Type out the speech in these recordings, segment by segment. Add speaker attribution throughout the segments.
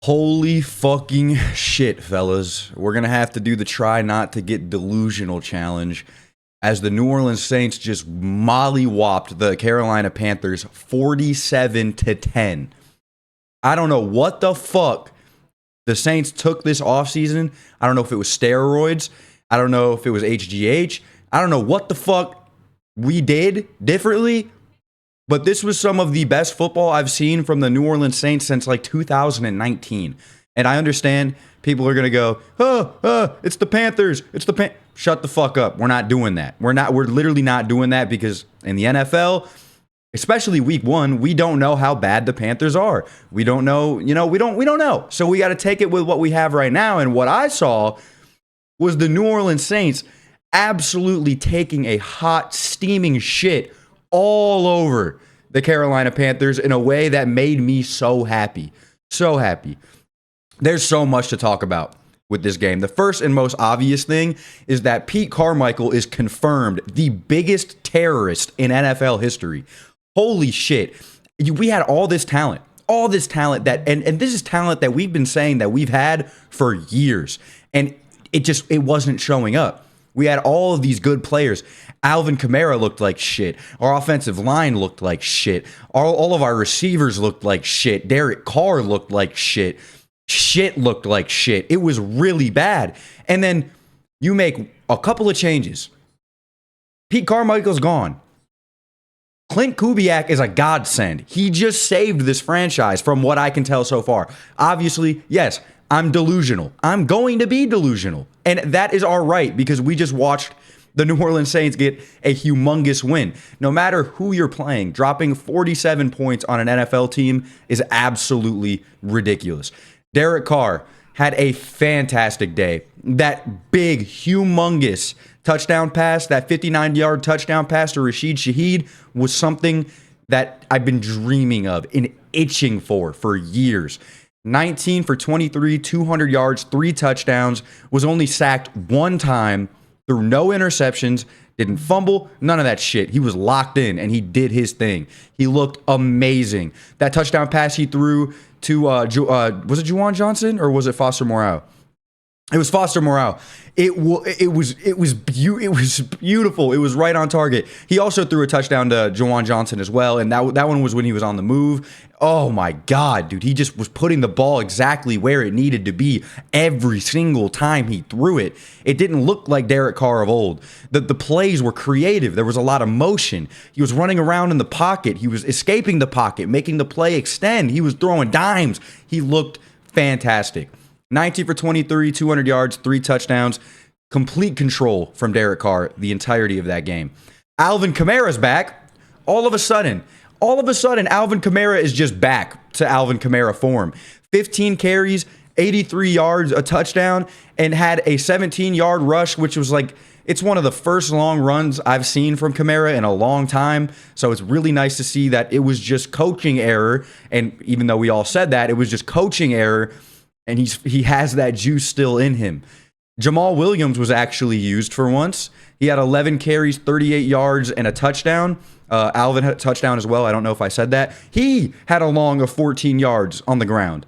Speaker 1: Holy fucking shit, fellas. We're going to have to do the try not to get delusional challenge as the New Orleans Saints just mollywopped the Carolina Panthers 47-10. I don't know what the fuck the Saints took this offseason. I don't know if it was steroids. I don't know if it was HGH. I don't know what the fuck we did differently. But this was some of the best football I've seen from the New Orleans Saints since like 2019. And I understand people are going to go, it's the Panthers. Shut the fuck up. We're not doing that. We're literally not doing that because in the NFL, especially week 1, we don't know how bad the Panthers are. We don't know, we don't know. So we got to take it with what we have right now. And what I saw was the New Orleans Saints absolutely taking a hot, steaming shit all over the Carolina Panthers in a way that made me so happy. So happy. There's so much to talk about with this game. The first and most obvious thing is that Pete Carmichael is confirmed the biggest terrorist in NFL history. Holy shit. We had all this talent that, and this is talent that we've been saying that we've had for years. And it wasn't showing up. We had all of these good players. Alvin Kamara looked like shit. Our offensive line looked like shit. All of our receivers looked like shit. Derek Carr looked like shit. Shit looked like shit. It was really bad. And then you make a couple of changes. Pete Carmichael's gone. Clint Kubiak is a godsend. He just saved this franchise from what I can tell so far. Obviously, yes, I'm delusional. I'm going to be delusional. And that is our right because we just watched the New Orleans Saints get a humongous win. No matter who you're playing, dropping 47 points on an NFL team is absolutely ridiculous. Derek Carr had a fantastic day. That big, humongous touchdown pass, that 59-yard touchdown pass to Rashid Shaheed was something that I've been dreaming of and itching for years. 19 for 23, 200 yards, 3 touchdowns, was only sacked 1 time, threw no interceptions, didn't fumble, none of that shit. He was locked in, and he did his thing. He looked amazing. That touchdown pass he threw to, was it Juwan Johnson or was it Foster Moreau? It was Foster Moreau. It was beautiful. It was right on target. He also threw a touchdown to Juwan Johnson as well, and that one was when he was on the move. Oh my God, dude. He just was putting the ball exactly where it needed to be every single time he threw it. It didn't look like Derek Carr of old. The plays were creative. There was a lot of motion. He was running around in the pocket. He was escaping the pocket, making the play extend. He was throwing dimes. He looked fantastic. 19 for 23, 200 yards, 3 touchdowns. Complete control from Derek Carr the entirety of that game. Alvin Kamara's back. All of a sudden, Alvin Kamara is just back to Alvin Kamara form. 15 carries, 83 yards, a touchdown, and had a 17-yard rush, which was like, it's one of the first long runs I've seen from Kamara in a long time. So it's really nice to see that it was just coaching error. And even though we all said that, it was just coaching error. And he has that juice still in him. Jamal Williams was actually used for once. He had 11 carries, 38 yards, and a touchdown. Alvin had a touchdown as well. I don't know if I said that. He had a long of 14 yards on the ground.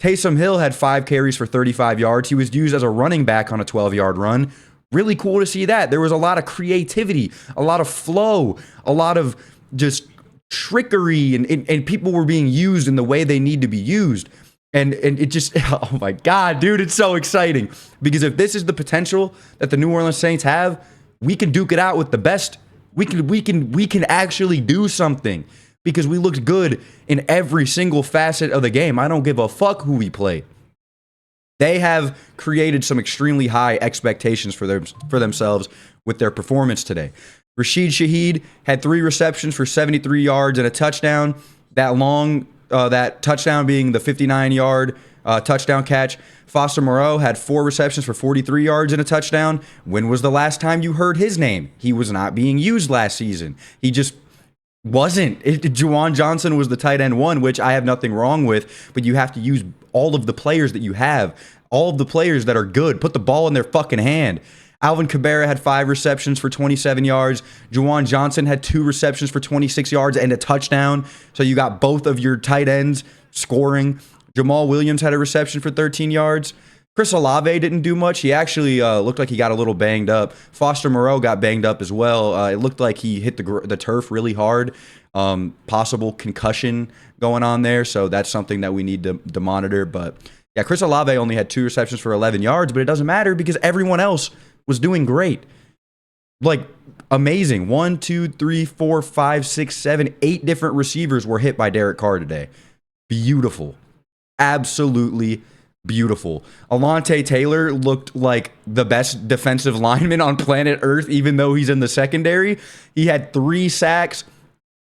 Speaker 1: Taysom Hill had 5 carries for 35 yards. He was used as a running back on a 12-yard run. Really cool to see that. There was a lot of creativity, a lot of flow, a lot of just trickery, and people were being used in the way they need to be used. And it just, oh my God, dude, it's so exciting. Because if this is the potential that the New Orleans Saints have, we can duke it out with the best. We can actually do something because we looked good in every single facet of the game. I don't give a fuck who we play. They have created some extremely high expectations for themselves with their performance today. Rashid Shaheed had 3 receptions for 73 yards and a touchdown. That touchdown being the 59-yard touchdown catch. Foster Moreau had 4 receptions for 43 yards and a touchdown. When was the last time you heard his name? He was not being used last season. He just wasn't. Juwan Johnson was the tight end 1, which I have nothing wrong with, but you have to use all of the players that you have, all of the players that are good. Put the ball in their fucking hand. Alvin Kamara had 5 receptions for 27 yards. Juwan Johnson had 2 receptions for 26 yards and a touchdown. So you got both of your tight ends scoring. Jamal Williams had a reception for 13 yards. Chris Olave didn't do much. He actually looked like he got a little banged up. Foster Moreau got banged up as well. It looked like he hit the turf really hard. Possible concussion going on there, so that's something that we need to monitor. But yeah, Chris Olave only had 2 receptions for 11 yards, but it doesn't matter because everyone else was doing great. Like, amazing. 1, 2, 3, 4, 5, 6, 7, 8 different receivers were hit by Derek Carr today. Beautiful. Absolutely beautiful. Alontae Taylor looked like the best defensive lineman on planet Earth, even though he's in the secondary. He had 3 sacks,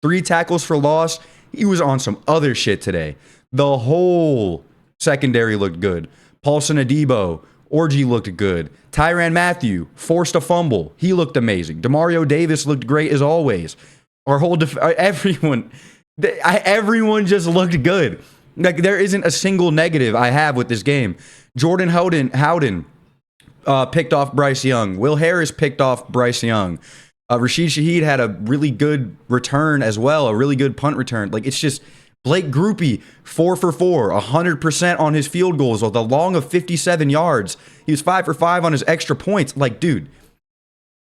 Speaker 1: 3 tackles for loss. He was on some other shit today. The whole secondary looked good. Paulson Adebo, Orji looked good. Tyrann Mathieu forced a fumble. He looked amazing. Demario Davis looked great as always. Our whole everyone just looked good. Like, there isn't a single negative I have with this game. Jordan Howden picked off Bryce Young. Will Harris picked off Bryce Young. Rashid Shaheed had a really good return as well, a really good punt return. Like, it's just Blake Groupie, 4 for 4, 100% on his field goals with a long of 57 yards. He was 5 for 5 on his extra points. Like, dude,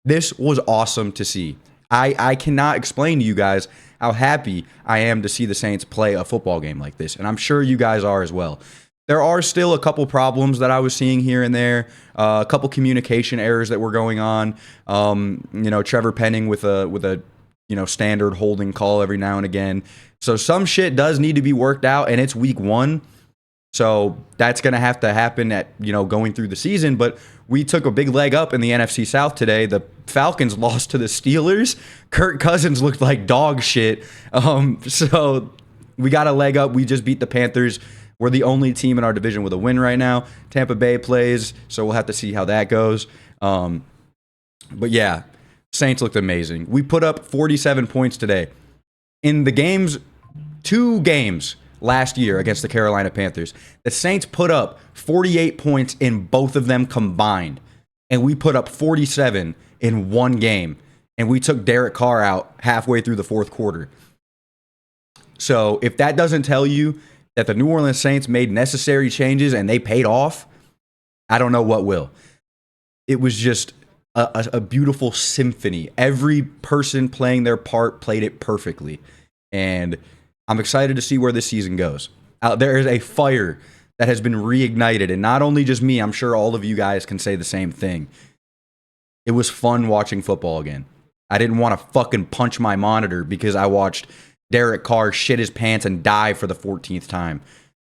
Speaker 1: this was awesome to see. I cannot explain to you guys how happy I am to see the Saints play a football game like this, and I'm sure you guys are as well. There are still a couple problems that I was seeing here and there, a couple communication errors that were going on. Trevor Penning with a standard holding call every now and again. So some shit does need to be worked out, and it's week 1. So that's going to have to happen at, going through the season. But we took a big leg up in the NFC South today. The Falcons lost to the Steelers. Kirk Cousins looked like dog shit. So we got a leg up. We just beat the Panthers. We're the only team in our division with a win right now. Tampa Bay plays, so we'll have to see how that goes. But yeah, Saints looked amazing. We put up 47 points today. In the 2 games last year against the Carolina Panthers, the Saints put up 48 points in both of them combined, and we put up 47 in one game, and we took Derek Carr out halfway through the 4th quarter. So if that doesn't tell you that the New Orleans Saints made necessary changes and they paid off, I don't know what will. It was just a beautiful symphony. Every person playing their part played it perfectly, and I'm excited to see where this season goes. There is a fire that has been reignited, and not only just me, I'm sure all of you guys can say the same thing. It was fun watching football again. I didn't want to fucking punch my monitor because I watched Derek Carr shit his pants and die for the 14th time.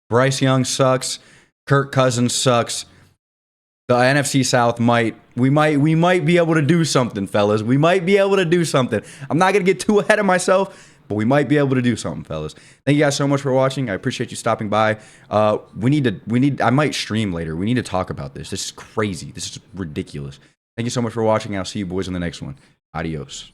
Speaker 1: Bryce Young sucks. Kirk Cousins sucks. The NFC South might be able to do something, fellas. We might be able to do something. I'm not going to get too ahead of myself, but we might be able to do something, fellas. Thank you guys so much for watching. I appreciate you stopping by. I might stream later. We need to talk about this. This is crazy. This is ridiculous. Thank you so much for watching. I'll see you boys in the next one. Adios.